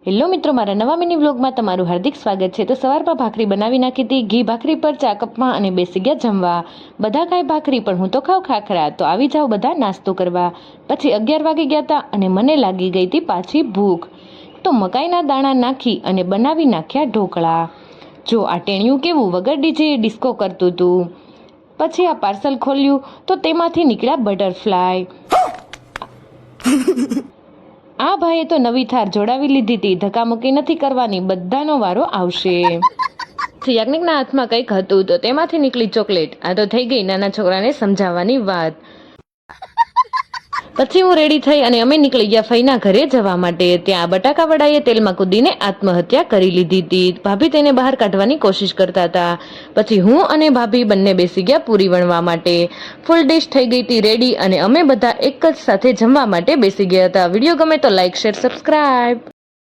Hello મિત્રો, મારા નવા મિની વ્લોગમાં તમારું હાર્દિક સ્વાગત છે। તો સવારમાં ભાખરી બનાવી નાખી હતી, ઘી ભાખરી પર 4 કપમાં અને બેસી ગયા જમવા। બધા ખાય ભાખરી પણ હું તો ખાઉં ખાખરા। તો આવી જાઓ બધા નાસ્તો કરવા। પછી 11 વાગી ગયા હતા અને મને લાગી ગઈ હતી પાછી ભૂખ। તો મકાઈના દાણા નાખી અને બનાવી નાખ્યા ઢોકળા। જો આ ટેણિયું કેવું વગર ડીજે ડિસ્કો કરતું હતું। પછી આ પાર્સલ ખોલ્યું તો તેમાંથી નીકળ્યા બટરફ્લાય। આ ભાઈએ તો નવી થાર જોડાવી લીધી હતી, ધક્કામુક્કી નથી કરવાની, બધાનો વારો આવશે। યાજ્ઞિકના હાથમાં કંઈક હતું તો તેમાંથી નીકળી ચોકલેટ। આ તો થઈ ગઈ નાના છોકરાને સમજાવવાની વાત। પછી હું રેડી થઈ અને અમે નીકળી ગયા ફઈના ઘરે જવા માટે। ત્યાં બટાકા વડાએ તેલમાં કૂદીને આત્મહત્યા કરી લીધી હતી। ભાભી તેને બહાર કાઢવાની કોશિશ કરતા હતા। પછી હું અને ભાભી બંને બેસી ગયા પૂરી વણવા માટે। ફૂલ ડિશ થઈ ગઈ હતી રેડી અને અમે બધા એક જ સાથે જમવા માટે બેસી ગયા હતા। વિડીયો ગમે તો લાઈક, શેર, સબસ્ક્રાઇબ।